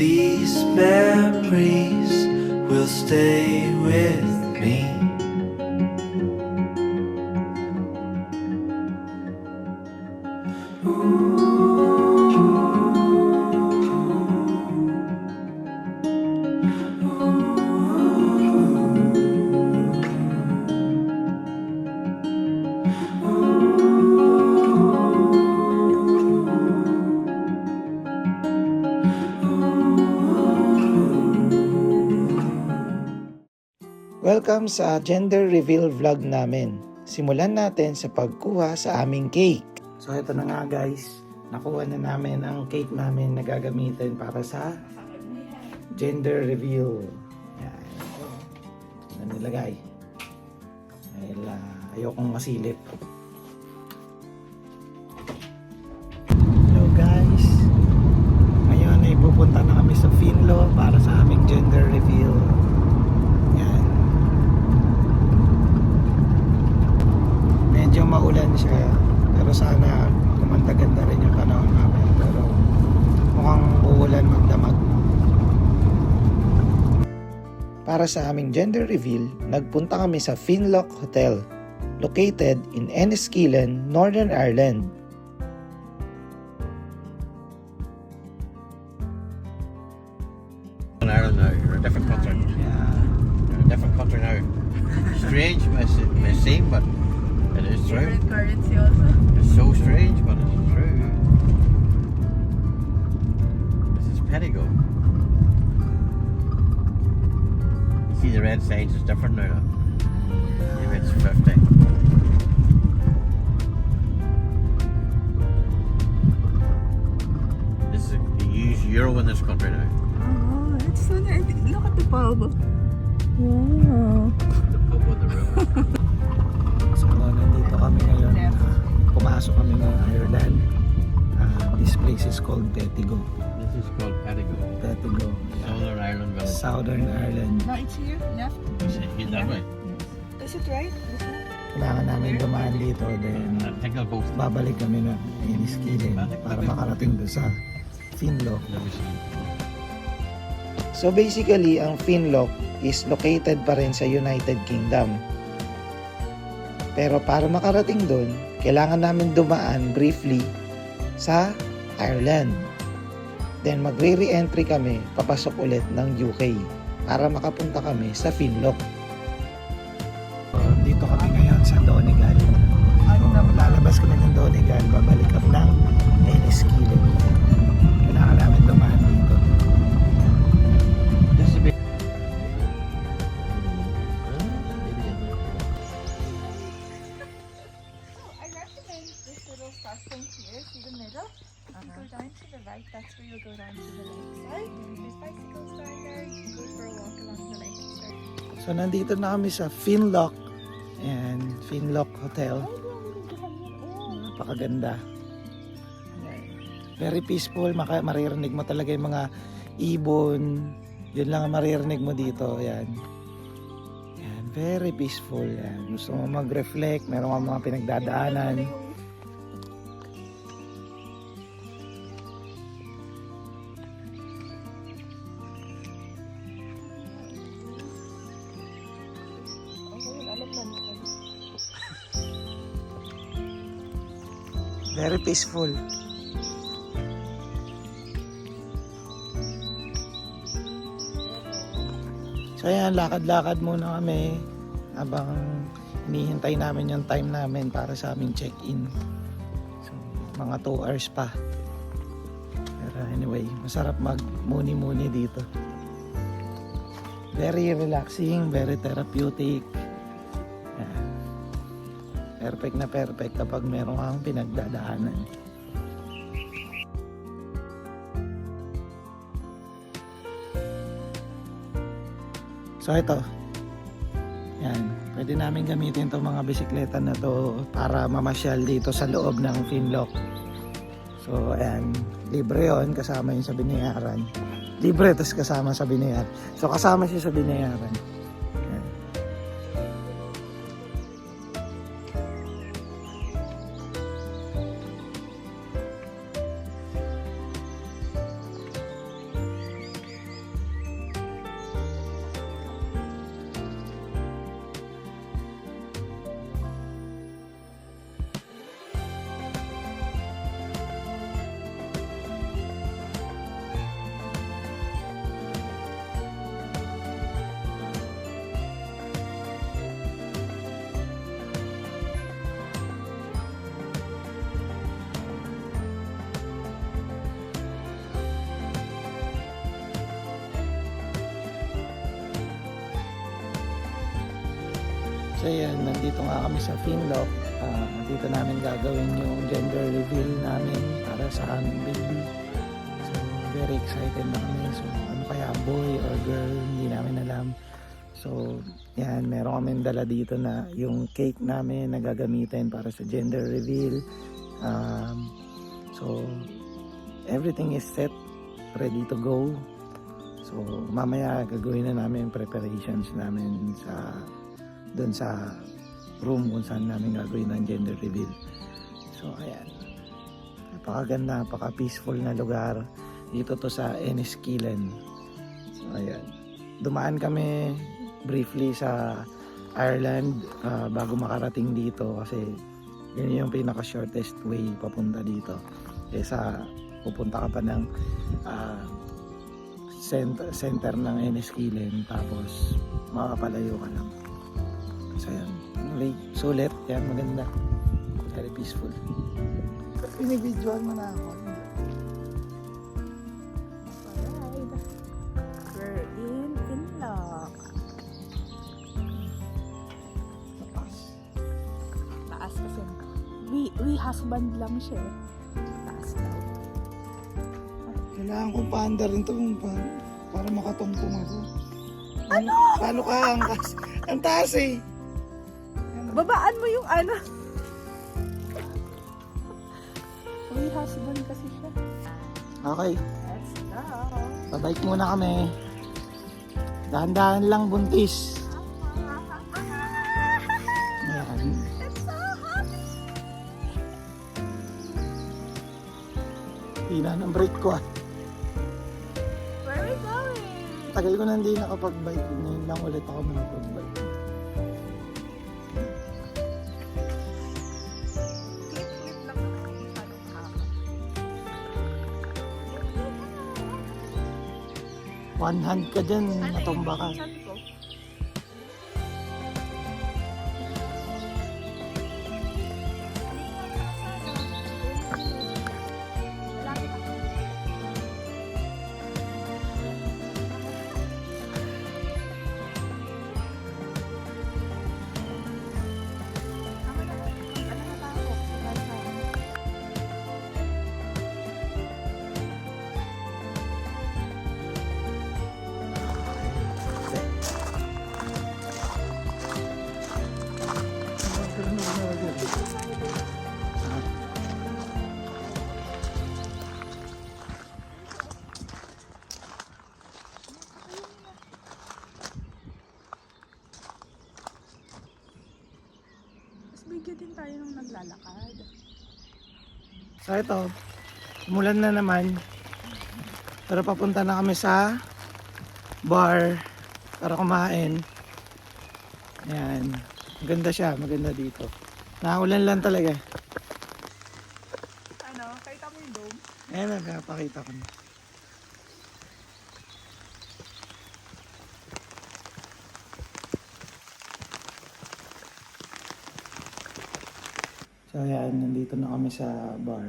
these memories will stay with me. Welcome sa gender reveal vlog namin. Simulan natin sa pagkuha sa aming cake. So ito na nga guys, nakuha na namin ang cake namin na gagamitin para sa gender reveal. Yan. Ito na nilagay. Dahil ayokong masilip. Hello guys. Ngayon ay pupunta na kami sa Finlo para sa aming gender reveal. Medyo maulan siya, pero sana gumanda-ganda rin yung panahon namin, pero mukhang uulan magdamag. Para sa aming gender reveal, nagpunta kami sa Finlock Hotel, located in Enniskillen, Northern Ireland. In Ireland now, you're a different country. Yeah. You're a different country now. Strange may seem, but it is true. Different currency also. It's so strange, but it's true. This is Pedigo. See, the red signs is different now. Maybe it's 50. This is they use euro in this country now. Oh, it's so nice. Look at the pub. Wow. The pub on the river. So nandito kami ngayon. Pumasok kami ng Ireland. This place is called Pedigo. This is called Pedigo. Pedigo. Southern Ireland Village. Southern Ireland. No, it's here, left. He's that way. Is it right? Kailangan namin dumaan dito, then Take a boat. babalik kami ng Enniskillen para makarating doon sa Finlock. Let me see. So basically, ang Finlock is located pa rin sa United Kingdom. Pero para makarating doon, kailangan namin dumaan briefly sa Ireland. Then magre-re-entry kami papasok ulit ng UK para makapunta kami sa Finlock. Dito kami ngayon sa Donegal. Lalabas kami ng Donegal, babalik kami ng Enniskillen. Kailangan namin dumaan dito. This is a bit. I recommend this little start point here. See the middle? Go down to the right. That's where you'll go down to the lake side. There's bicycles down there. You can go for a walk along the lake side. So nandito na kami sa Finlock and Finlock Hotel. Napakaganda. Very peaceful, maririnig mo talaga yung mga ibon. Yun lang ang maririnig mo dito. Yan. Yan, very peaceful. Yan. Gusto mo mag-reflect, meron kang mga pinagdadaanan. Very peaceful. So ayan, lakad-lakad muna kami habang hinihintay namin yung time namin para sa aming check-in. So mga 2 hours pa. Pero anyway, masarap mag-muni-muni dito. Very relaxing, very therapeutic. Ayan. Perfect na perfect kapag meron kang pinagdadaanan. So ito, yan, pwede namin gamitin itong mga bisikleta na to para mamasyal dito sa loob ng Finlock. So ayan, libre yon, kasama yun sa binayaran. Libre, tas kasama sa binayaran. So kasama siya sa binayaran. Ayan. So yan, nandito nga kami sa Finlock. Dito namin gagawin yung gender reveal namin para sa aming baby. So very excited na kami. So ano kaya, boy or girl, hindi namin alam. So yan, meron kami dala dito na yung cake namin na gagamitin para sa gender reveal. So everything is set, ready to go. So mamaya gagawin na namin preparations namin doon sa room kung saan namin gagawin ang gender reveal. So ayan, napakaganda, napaka-peaceful na lugar. Dito to sa Enniskillen. So ayan, dumaan kami briefly sa Ireland bago makarating dito kasi yun yung pinaka shortest way papunta dito. Kesa pupunta ka pa ng center ng Enniskillen tapos makapalayo ka lang. So yan, sulit, yan, maganda, very peaceful. Pinibidyoan mo na ako. Alright. We're in Finlock. Taas kasi. We husband lang siya. Taas daw. Kailangan kong paanda rin to para makatungtong ako. Ano? Paano ka angkas? Ang taas eh. Babaan mo yung ano. We husband kasi siya. Okay, Let's go. pabike muna kami. Dahan-dahan lang, buntis. Ayan. It's so happy. Hina ng brake ko ah. Where are we going? Tagal ko na hindi nakapag-bike. Ngayon lang ulit ako nakapag-bike. Clip-clip lang naman yung masyadong haba. 1 hand ka dyan, natumba ka. Saan ko? Lapit ako. Ano na ako? Mas bigyan din tayo nung naglalakad. So ito, umulan na naman. Pero papunta na kami sa bar para kumain. Ayan, maganda siya, maganda dito. Naulan lang talaga. Ano? Kita mo yung dome? Ayan, napakita ko na. So ayan, nandito na kami sa bar.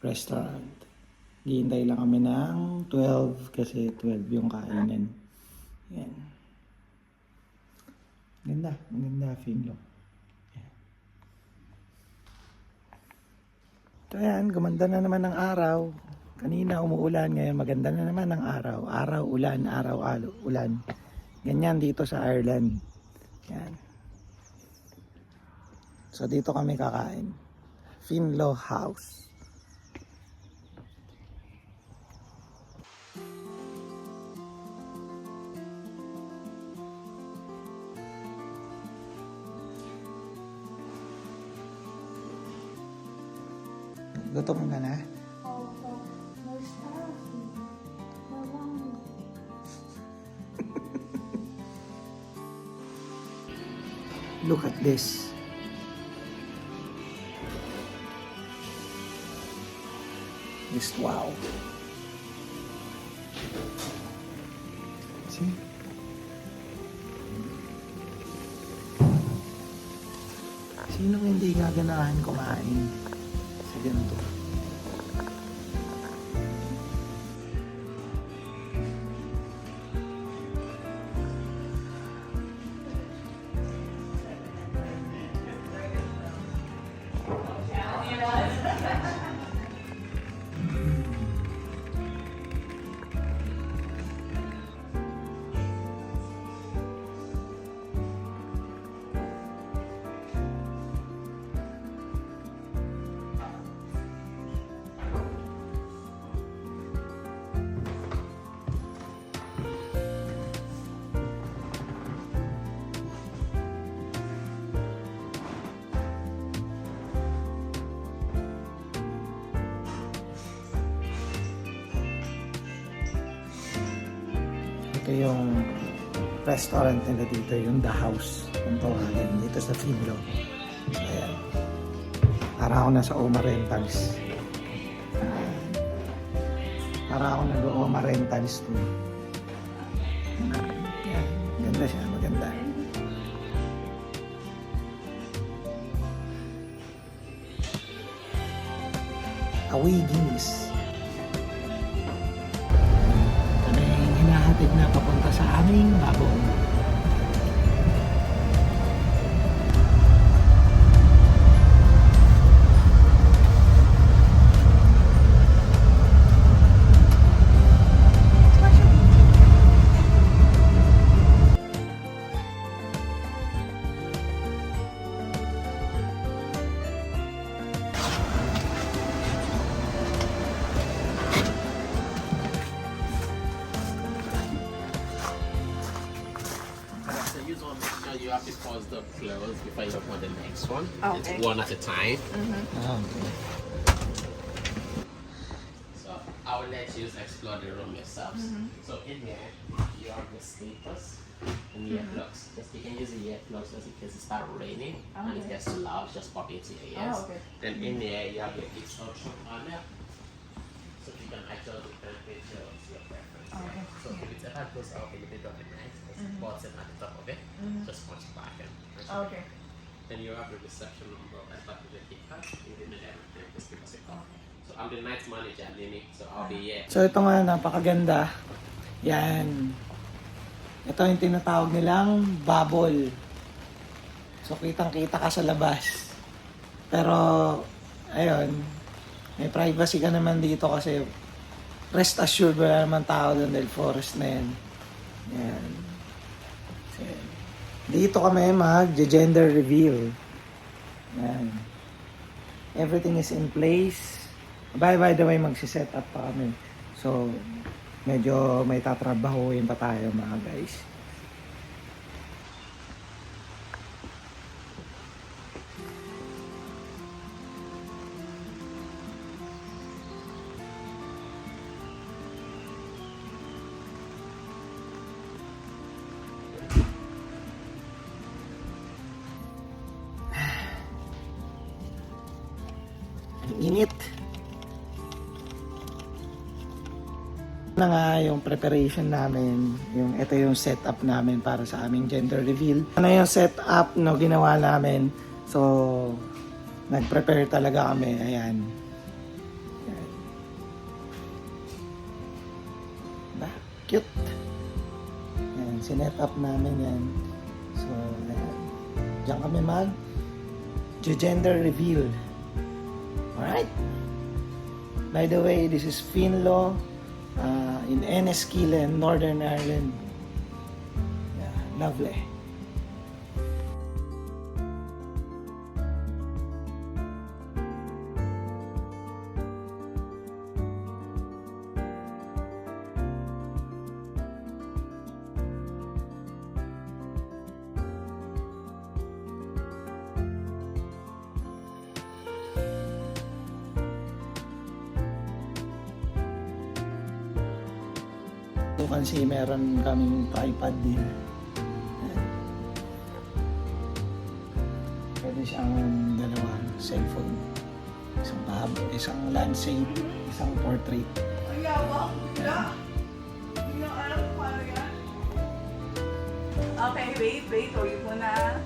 Restaurant. Hihintay lang kami ng 12 kasi 12 yung kainan. Ayan. Ganda, maganda Finlock. Ayan. So ayan, gumanda na naman ng araw. Kanina umuulan, ngayon maganda na naman ng araw. Araw, ulan, araw, ulan. Ganyan dito sa Ireland. Ayan. So dito kami kakain. Finlock House. Gutom ka na? Look at this. Just wow. See? Sino hindi gaganahan kumain sa ganito? Ito yung restaurant nila dito, yung The House. Kung tawagin, dito sa Finlo. So, ayan. Para ako nasa Oma Rentals. Ayan. Para ako nag-Oma Rentals to. Ayan. Ganda siya, maganda. Awigis. Kami hinahatid na papunta sa aming babong. So you don't make sure you have to pause the close before you open the next one. Okay. It's one at a time. Ah, okay. So I will let you explore the room yourselves. So in here, you have the sleepers and the earplugs. Just you can use the earplugs just in case it starts raining and it gets too loud, just pop it to your ears. okay. Then in there, you have your heat option on there. So you can adjust the temperature of your preference. Okay. So if it ever goes off in the middle of the night, there's a button at the top of it. Just punch back in. Okay. Then you have the reception number at the back of the keypad. You can everything. Just give us a call. So I'm the night manager, Nini. So I'll be here. So ito nga, napakaganda. Yan. Ito yung tinatawag nilang bubble. So kitang-kita ka sa labas. Pero, ayun, may privacy ka naman dito kasi rest assured wala naman tao doon dahil forest na yan. Yan. So, dito kami mag-gender reveal. Yan. Everything is in place. By the way, magsiset up pa kami. So, medyo may tatrabahuin pa tayo mga guys. Ang init. Na nga yung preparation namin, ito yung setup namin para sa aming gender reveal. Ano yung setup no ginawa namin? So, nag-prepare talaga kami. Ayan. Ayan. Ba, cute. Ayan, sinet up namin yan. So, ayan. Diyan kami gender reveal. Alright. By the way, this is Finlo. In Enniskillen, Northern Ireland. Yeah, lovely. Kasi meron kaming tripod din. Pwede siyang dalawang cellphone. Isang pahaba, isang landscape, isang portrait. Okay, wait. Huwag mo na.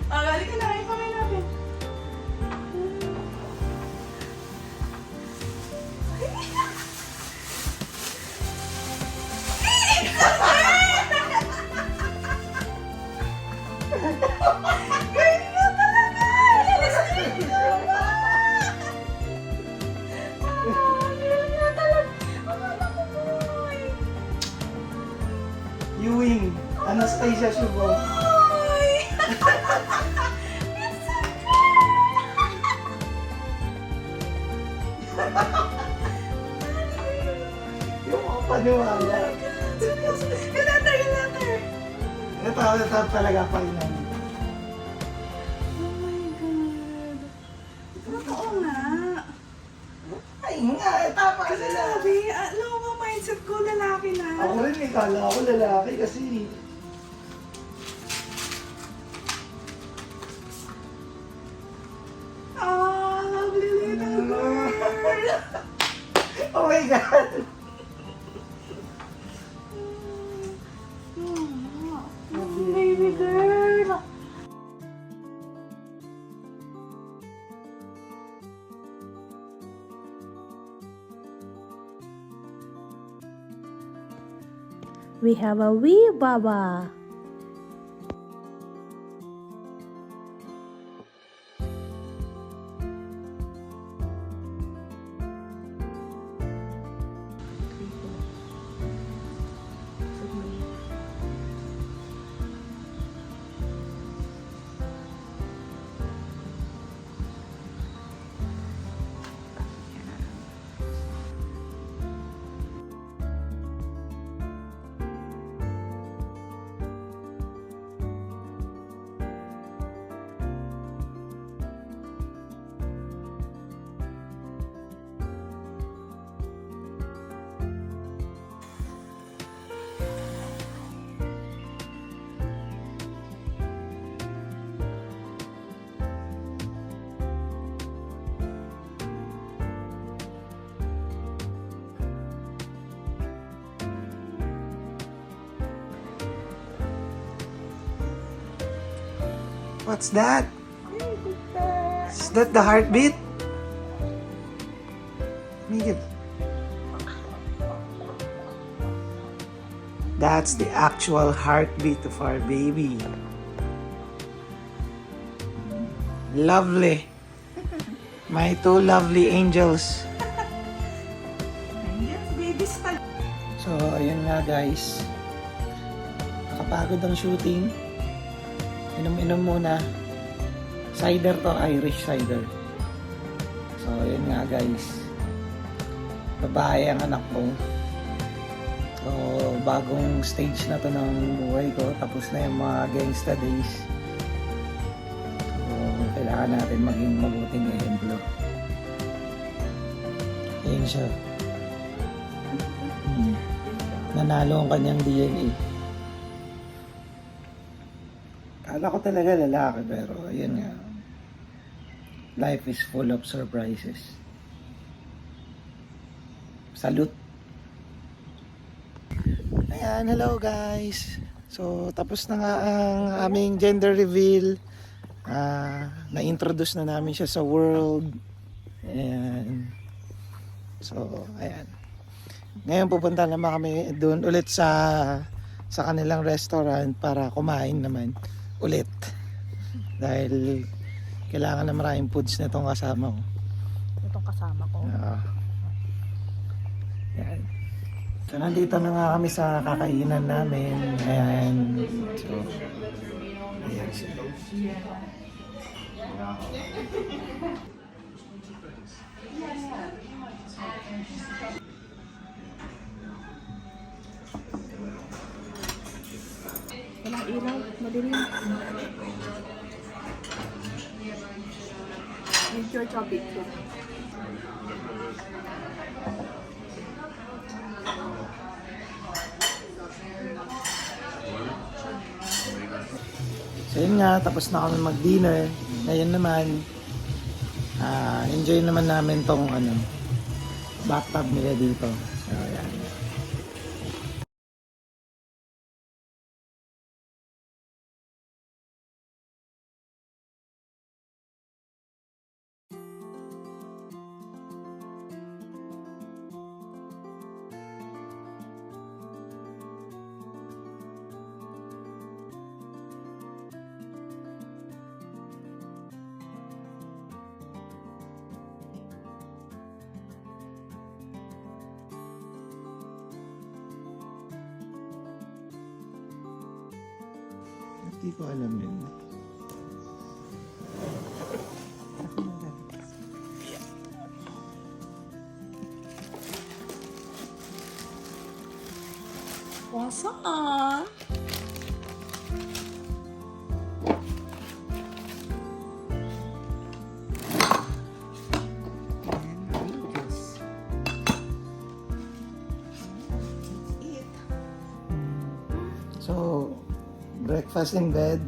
Gali ka na. Yung kamay natin. Ewing, Anastasia Subo. Yung mga paniwala. Yung letter. Ito talaga pa yun. Oh my God. Totoo nga. Ay nga, tama sila. Grabe. Ako rin eh, kala ko lalaki kasi. Ah, lovely little girl. Oh my God! Baby girl. We have a wee baba. What's that? Is that the heartbeat? Miguel. That's the actual heartbeat of our baby. Lovely. My two lovely angels. Yes, babies pa. So, ayun nga guys. Nakapagod ang shooting. Inom-inom muna. Cider to, Irish cider. So, ayun nga guys. Babae ang anak ko. So, bagong stage na to ng buhay ko. Tapos na yung mga gangsta days. So, kailangan natin maging mabuting ehemplo. Ayun siya. Nanalo ang kanyang DNA. Kala ko talaga lalaki pero ayun nga. Life is full of surprises. Salute! Ayan, hello guys! So, tapos na nga ang aming gender reveal. Na-introduce na namin siya sa world. Ayan. So, ayan. Ngayon pupunta naman kami doon ulit sa kanilang restaurant para kumain naman ulit. Dahil kailangan na maraming foods na itong kasama ko. Itong kasama ko. Yan. So nandito na nga kami sa kakainan namin. Ayan. So, ayan siya. Walang ilaw, madilim. Enjoy your picture. So yun nga, tapos na kami mag-dinner. Ngayon naman, enjoy naman namin tong bathtub nila dito. So ayan. Hindi ko alam yun. What's up? Eat. breakfast in bed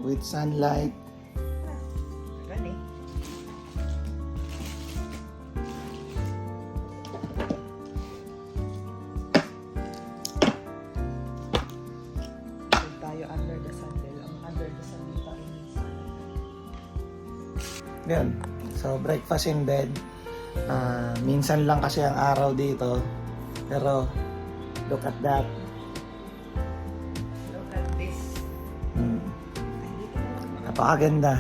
with sunlight. Galing. Huwag tayo under the sun. Ang under the sun dito ay minsan. Yun. So, breakfast in bed. Minsan lang kasi ang araw dito. Pero, look at that. Look at this. Napakaganda.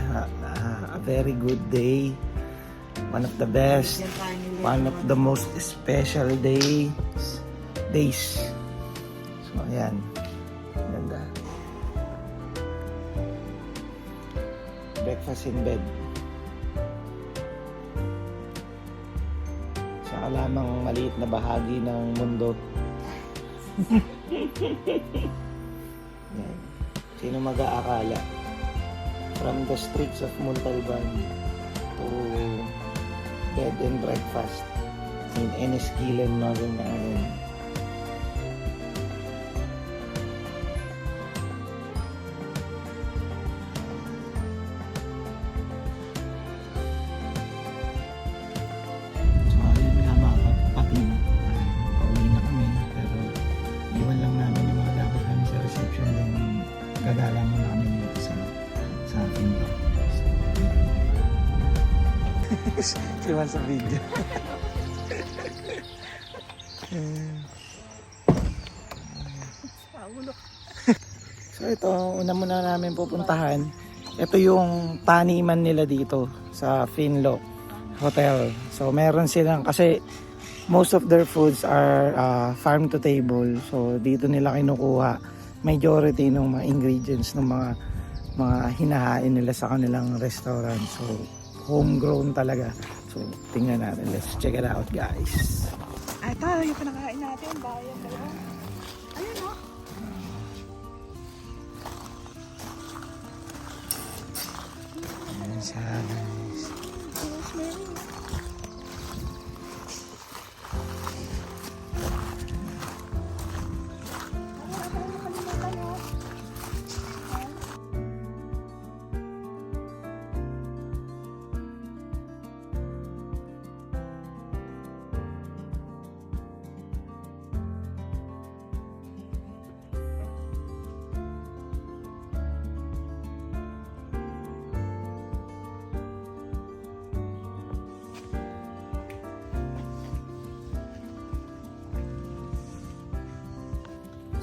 A very good day. One of the best. One of the most special days. So, ayan. Ganda. Breakfast in bed. Saka lamang maliit na bahagi ng mundo. Yan. Sino mag-aakala? From the streets of Montalban to bed and breakfast in Enniskillen, Northern Ireland. So, ayun nga mga kapatid. Pauwi na kami. Pero, iwan lang namin yung mga dapat kami sa reception ng gagala mo namin dito sa ating blog. Siwan sa video. So ito, una muna namin pupuntahan. Ito yung taniman nila dito sa Finlock Hotel. So meron silang, kasi most of their foods are farm to table. So dito nila kinukuha majority ng mga ingredients ng mga hinahain nila sa kanilang restaurant. So homegrown talaga. So tingnan natin. Let's check it out, guys. Ito, yung pinakain natin. Bayan kayo. Ayun o. Ayan siya, guys.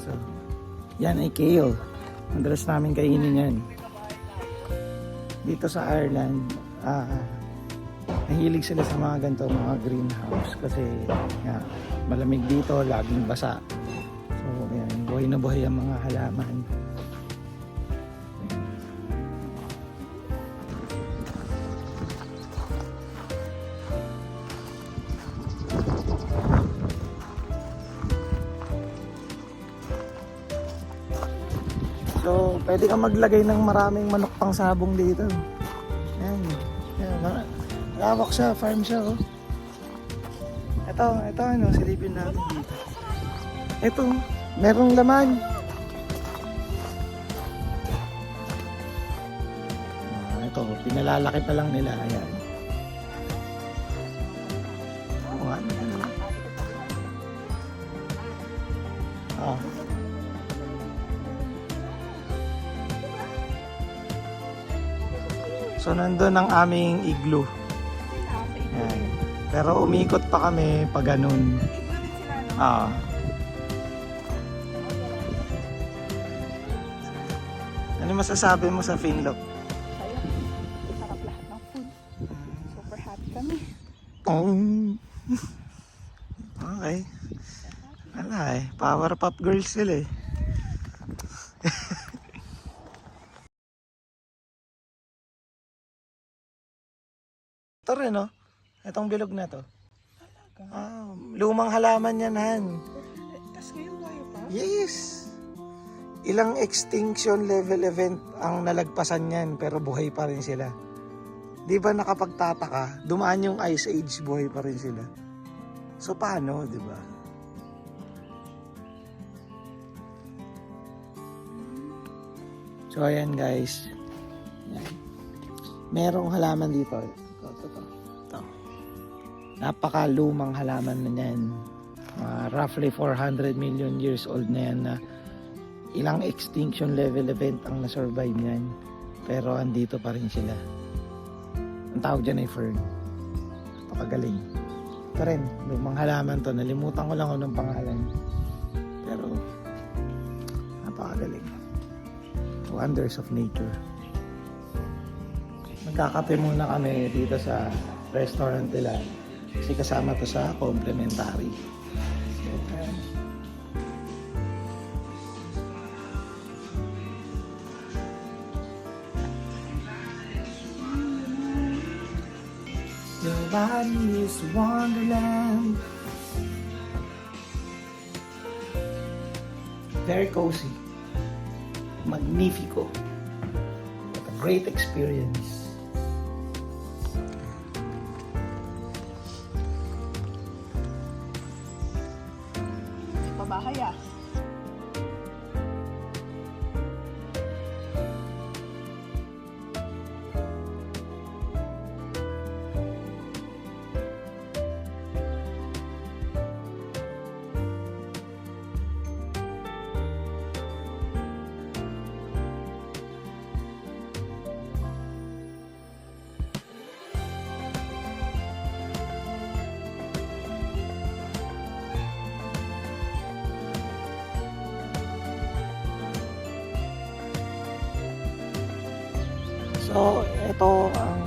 So, yan ay kale. Madalas namin kainin yan. Dito sa Ireland, nahilig sila sa mga ganito, mga greenhouse. Kasi malamig dito, laging basa. So, yan, buhay na buhay ang mga halaman. So, pwede kang maglagay ng maraming manok pang sabong dito. Yan. Lawak siya, farm siya, oh. Ito ano, silipin natin dito. Ito, merong laman. Ito, pinalalaki pa lang nila. Ayan. Oo nga, ah. So, nandun ang aming igloo. Yan. Pero umikot pa kami pag ganun. Ano masasabi mo sa Finlock? Sarap lahat ng food. Super happy kami. Okay. Wala Power Pop Girls sila eh. Ito rin, no? Itong bilog na to. Lumang halaman yan, Han. Tapos ngayon buhay pa? Yes! Ilang extinction level event ang nalagpasan yan, pero buhay pa rin sila. Di ba nakapagtataka, dumaan yung Ice Age, buhay pa rin sila. So paano, di ba? So ayan guys. Ayan. Merong halaman dito. Ito. Napakalumang halaman na yan. Roughly 400 million years old na yan na ilang extinction level event ang na-survive yan. Pero andito pa rin sila. Ang tawag dyan ay fern. Napakagaling. Ito rin, lumang halaman to. Nalimutan ko lang kung anong pangalan. Pero napakagaling. Wonders of nature. Magkakape muna kami dito sa restaurant nila. Kasi kasama to sa complimentary. So, ayan. Your body is wonderland. Very cozy. Magnifico. What a great experience. Pabahay ah. So, ito ang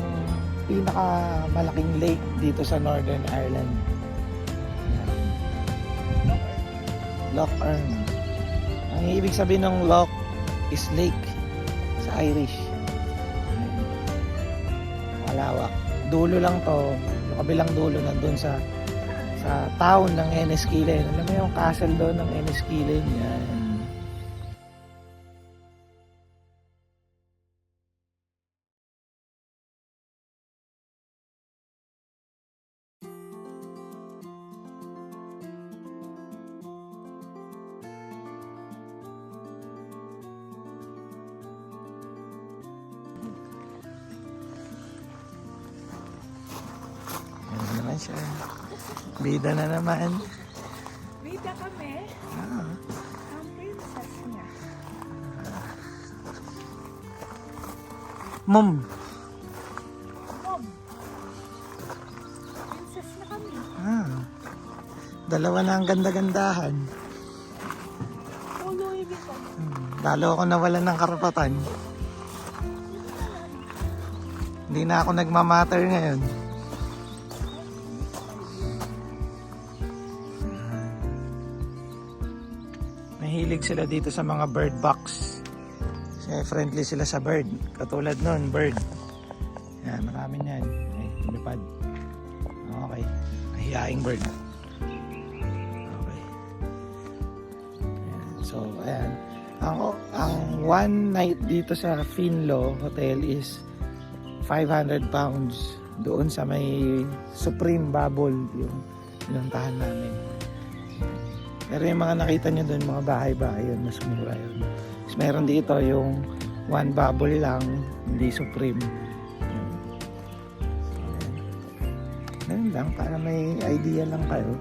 pinakamalaking lake dito sa Northern Ireland. Ayan. Loch Earn. Ang ibig sabihin ng loch is lake sa Irish. Ayan. Malawak. Dulo lang to. Yung kabilang dulo nandun sa town ng Enniskillen. Alam mo yung castle doon ng Enniskillen? Yan. Ayan naman siya. Bida na naman. Bida kami. Ah. Ang princess niya. Mom. Mom. Princess na kami. Dalawa na ang ganda-gandahan. Ulo ibig ko. Lalo ako nawalan ng karapatan. Hindi na ako nagmamatter ngayon. Mahilig sila dito sa mga bird box. Kasi friendly sila sa bird. Katulad nun, bird. Yan, marami yan. Ay, lumipad. Okay. Mahihaing bird. Okay. Ayan. So, ayan. Ang one night dito sa Finlo Hotel is 500 pounds doon sa may Supreme Bubble yung pinuntahan namin. Pero yung mga nakita nyo doon, mga bahay-bahay yun, mas mura yun. Tapos meron dito yung one bubble lang, hindi Supreme. Yun. Ganun lang, para may idea lang kayo.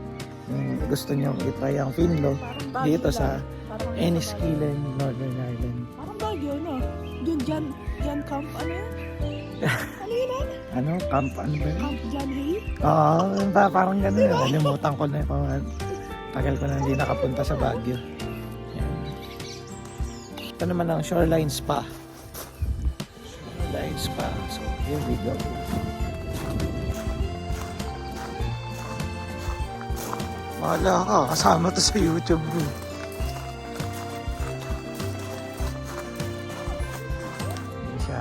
Yung gusto nyo itry ang Finlo dito sa Enniskillen, Northern Ireland. Parang Baguio, no? Jan Camp, ano yan? Ano yun? Ano? Camp ano ba yun? Camp Jan Hay? Oo, parang gano'n. Nalimutan ko na yung tagal ko na hindi nakapunta sa Baguio. Yan. Ito naman ang Shoreline Spa. Shoreline Spa. So, here we go. Wala ka, kasama to sa YouTube mo. Yan siya.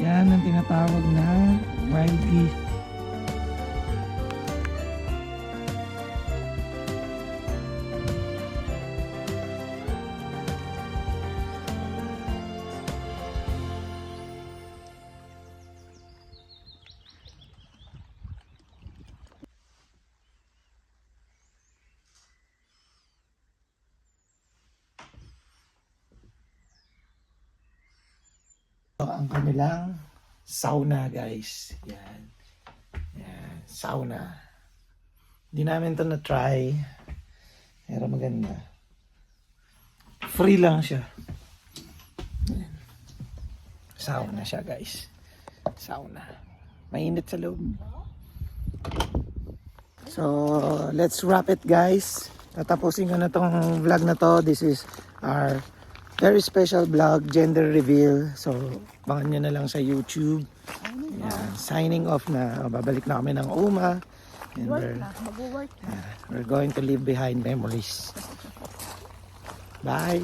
Yan ang tinatawag na wild geese. Ang kanilang sauna, guys. Yan. Yan, sauna. Hindi namin to na-try. Pero maganda. Free lang siya. Yan. Sauna siya, guys. Sauna. Mainit sa loob. So, let's wrap it, guys. Tatapusin ko na tong vlog na to. This is our very special vlog, gender reveal. So, abangan nyo na lang sa YouTube. Yan, signing off na. Babalik na kami ng UMA. And Mag-work na. we're going to leave behind memories. Bye!